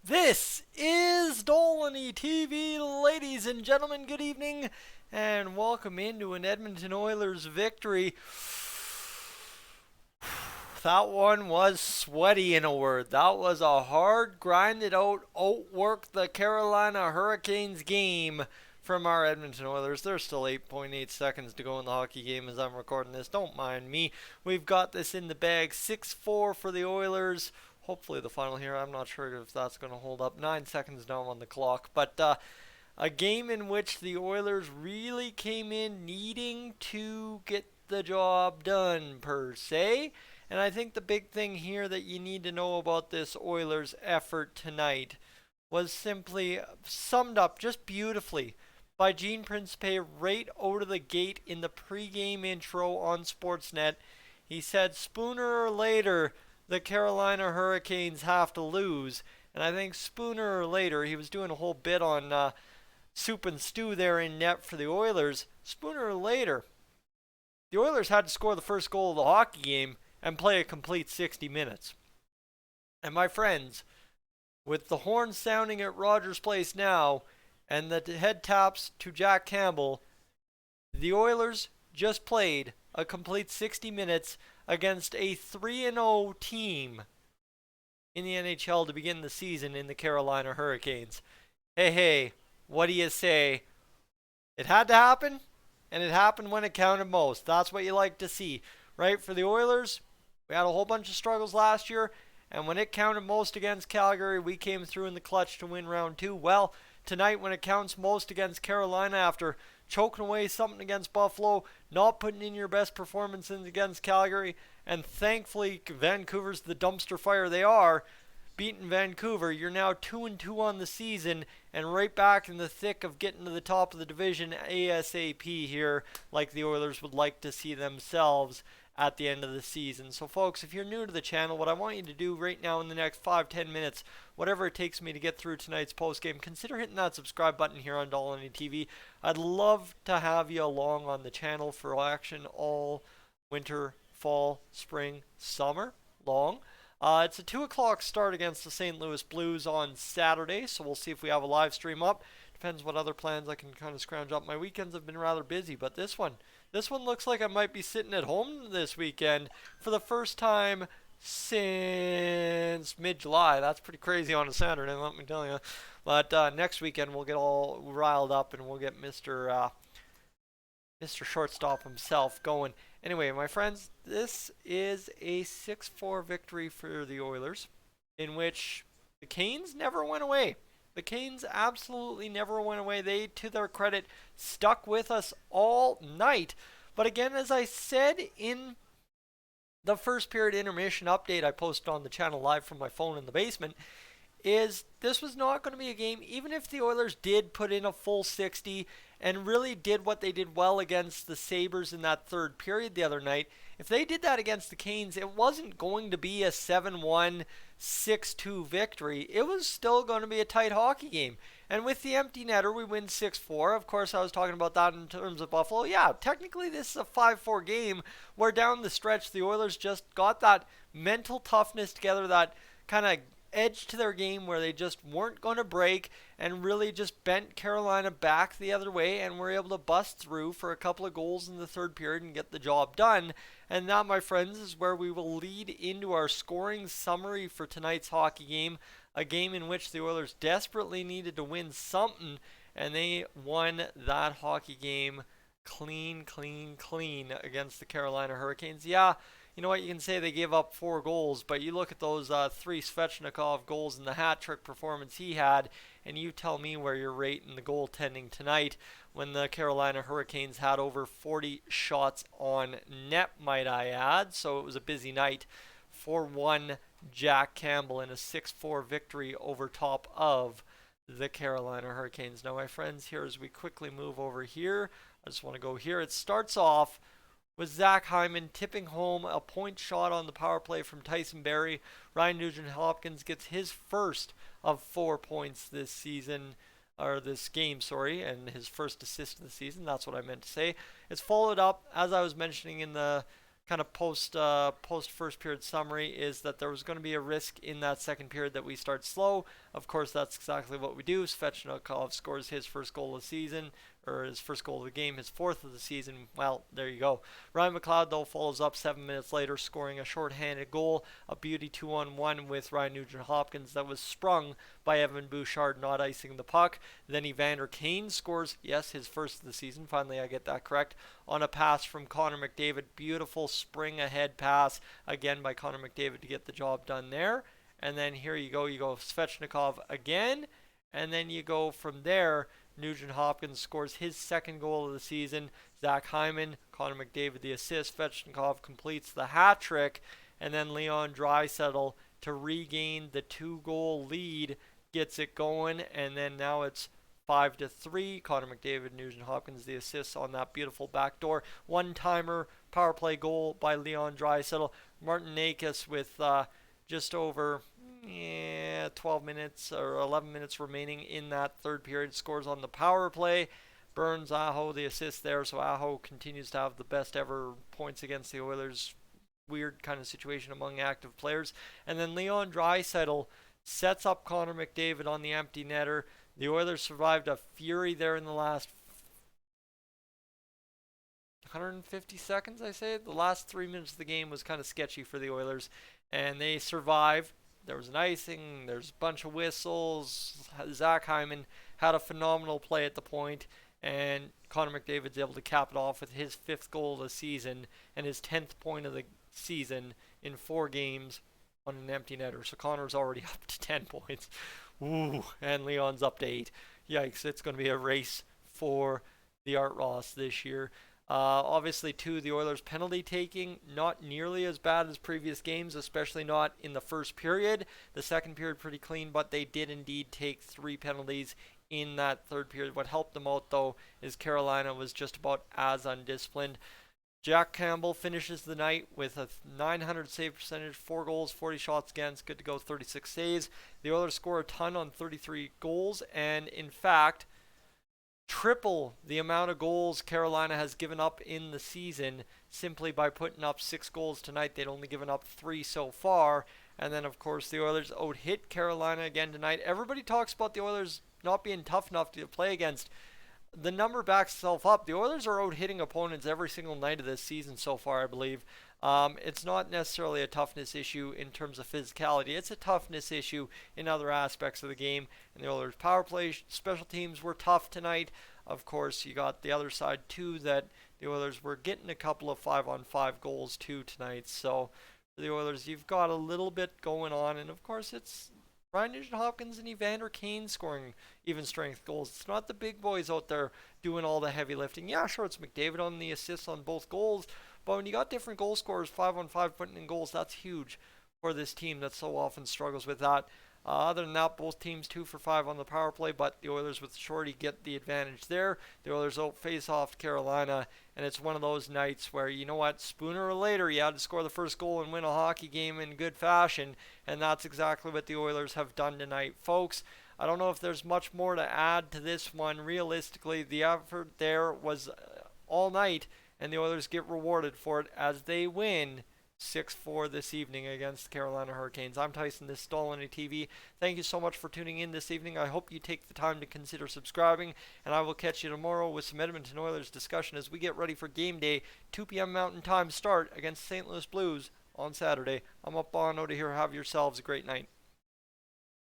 This is Dolynny TV, ladies and gentlemen. Good evening, and welcome into an Edmonton Oilers victory. That one was sweaty, in a word. That was a hard, grinded out, outwork the Carolina Hurricanes game from our Edmonton Oilers. There's still 8.8 seconds to go in the hockey game as I'm recording this. Don't mind me. We've got this in the bag. 6-4 for the Oilers. Hopefully the final here. I'm not sure if that's going to hold up. 9 seconds now on the clock. But a game in which the Oilers really came in needing to get the job done, per se. And I think the big thing here that you need to know about this Oilers effort tonight was simply summed up just beautifully by Gene Principe right out of the gate in the pregame intro on Sportsnet. He said, "Spooner or later, the Carolina Hurricanes have to lose." And I think sooner or later, he was doing a whole bit on soup and stew there in net for the Oilers. Sooner or later, the Oilers had to score the first goal of the hockey game and play a complete 60 minutes. And my friends, with the horn sounding at Rogers Place now and the head taps to Jack Campbell, the Oilers just played a complete 60 minutes against a 3-0 team in the NHL to begin the season in the Carolina Hurricanes. Hey, what do you say? It had to happen, and it happened when it counted most. That's what you like to see, right? For the Oilers, we had a whole bunch of struggles last year, and when it counted most against Calgary, we came through in the clutch to win round 2. Well, tonight when it counts most against Carolina after choking away something against Buffalo, not putting in your best performances against Calgary, and thankfully Vancouver's the dumpster fire they are, beating Vancouver, you're now 2-2 on the season and right back in the thick of getting to the top of the division ASAP here, like the Oilers would like to see themselves at the end of the season. So folks, if you're new to the channel, what I want you to do right now in the next 5-10 minutes, whatever it takes me to get through tonight's postgame, consider hitting that subscribe button here on Dolynny TV. I'd love to have you along on the channel for action all winter, fall, spring, summer long. It's a 2 o'clock start against the St. Louis Blues on Saturday, so we'll see if we have a live stream up. Depends what other plans I can kind of scrounge up. My weekends have been rather busy, but this one looks like I might be sitting at home this weekend for the first time since mid-July. That's pretty crazy on a Saturday, let me tell you. But next weekend we'll get all riled up and we'll get Mr. Shortstop himself going. Anyway, my friends, this is a 6-4 victory for the Oilers, in which the Canes never went away. The Canes absolutely never went away. They, to their credit, stuck with us all night. But again, as I said in the first period intermission update I posted on the channel live from my phone in the basement, is this was not going to be a game, even if the Oilers did put in a full 60 and really did what they did well against the Sabres in that third period the other night. If they did that against the Canes, it wasn't going to be a 7-1, 6-2 victory. It was still going to be a tight hockey game. And with the empty netter, we win 6-4. Of course, I was talking about that in terms of Buffalo. Yeah, technically this is a 5-4 game where down the stretch, the Oilers just got that mental toughness together, that kind of edge to their game where they just weren't going to break and really just bent Carolina back the other way and were able to bust through for a couple of goals in the third period and get the job done. And that, my friends, is where we will lead into our scoring summary for tonight's hockey game, a game in which the Oilers desperately needed to win something, and they won that hockey game clean against the Carolina Hurricanes. Yeah, you know what, you can say they gave up 4 goals, but you look at those 3 Svechnikov goals and the hat trick performance he had, and you tell me where you're rating the goaltending tonight when the Carolina Hurricanes had over 40 shots on net, might I add. So it was a busy night for one Jack Campbell in a 6-4 victory over top of the Carolina Hurricanes. Now, my friends, here as we quickly move over here, I just want to go here. It starts off with Zach Hyman tipping home a point shot on the power play from Tyson Barrie. Ryan Nugent-Hopkins gets his first of 4 points this season, or this game, sorry, and his first assist of the season. That's what I meant to say. It's followed up, as I was mentioning in the kind of post first period summary is that there was going to be a risk in that second period that we start slow. Of course, that's exactly what we do. Svechnikov scores his first goal of the season, or his first goal of the game, his fourth of the season. Well, there you go. Ryan McLeod, though, follows up 7 minutes later, scoring a shorthanded goal, a beauty 2-on-1 with Ryan Nugent-Hopkins that was sprung by Evan Bouchard not icing the puck. Then Evander Kane scores, yes, his first of the season. Finally, I get that correct. On a pass from Connor McDavid. Beautiful spring ahead pass, again by Connor McDavid to get the job done there. And then here you go Svechnikov again. And then you go from there. Nugent Hopkins scores his second goal of the season. Zach Hyman, Connor McDavid the assist. Svechnikov completes the hat trick. And then Leon Draisaitl to regain the 2-goal lead gets it going. And then now it's 5-3. Connor McDavid, Nugent Hopkins the assists on that beautiful backdoor one-timer power play goal by Leon Draisaitl. Martin Necas with just over 12 minutes or 11 minutes remaining in that third period scores on the power play. Burns Aho the assist there, so Aho continues to have the best ever points against the Oilers. Weird kind of situation among active players. And then Leon Draisaitl sets up Connor McDavid on the empty netter. The Oilers survived a fury there in the last 150 seconds, I say. The last 3 minutes of the game was kind of sketchy for the Oilers, and they survived. There was an icing, there's a bunch of whistles. Zach Hyman had a phenomenal play at the point, and Connor McDavid's able to cap it off with his 5th goal of the season and his 10th point of the season in 4 games on an empty netter. So Connor's already up to 10 points. Ooh, and Leon's up to 8. Yikes, it's going to be a race for the Art Ross this year. Obviously, too, the Oilers' penalty taking not nearly as bad as previous games, especially not in the first period. The second period pretty clean, but they did indeed take 3 penalties in that third period. What helped them out, though, is Carolina was just about as undisciplined. Jack Campbell finishes the night with a .900 save percentage, 4 goals, 40 shots against, good to go, 36 saves. The Oilers score a ton on 33 goals, and in fact, triple the amount of goals Carolina has given up in the season simply by putting up 6 goals tonight. They'd only given up 3 so far. And then, of course, the Oilers out-hit Carolina again tonight. Everybody talks about the Oilers not being tough enough to play against. The number backs itself up. The Oilers are out-hitting opponents every single night of this season so far, I believe. It's not necessarily a toughness issue in terms of physicality. It's a toughness issue in other aspects of the game. And the Oilers' power play, special teams were tough tonight. Of course, you got the other side, too, that the Oilers were getting a couple of 5-on-5 goals, too, tonight. So, for the Oilers, you've got a little bit going on. And, of course, it's Ryan Nugent-Hopkins and Evander Kane scoring even strength goals. It's not the big boys out there doing all the heavy lifting. Yeah, sure, it's McDavid on the assists on both goals. But when you got different goal scorers, 5-on-5 putting in goals, that's huge for this team that so often struggles with that. Other than that, both teams 2 for 5 on the power play, but the Oilers with Shorty get the advantage there. The Oilers out face off Carolina, and it's one of those nights where, you know what, sooner or later you had to score the first goal and win a hockey game in good fashion, and that's exactly what the Oilers have done tonight, folks. I don't know if there's much more to add to this one. Realistically, the effort there was all night, and the Oilers get rewarded for it as they win 6-4 this evening against the Carolina Hurricanes. I'm Tyson, this is Dolynny TV. Thank you so much for tuning in this evening. I hope you take the time to consider subscribing, and I will catch you tomorrow with some Edmonton Oilers discussion as we get ready for game day, 2 p.m. Mountain Time start against St. Louis Blues on Saturday. I'm up on out of here. Have yourselves a great night.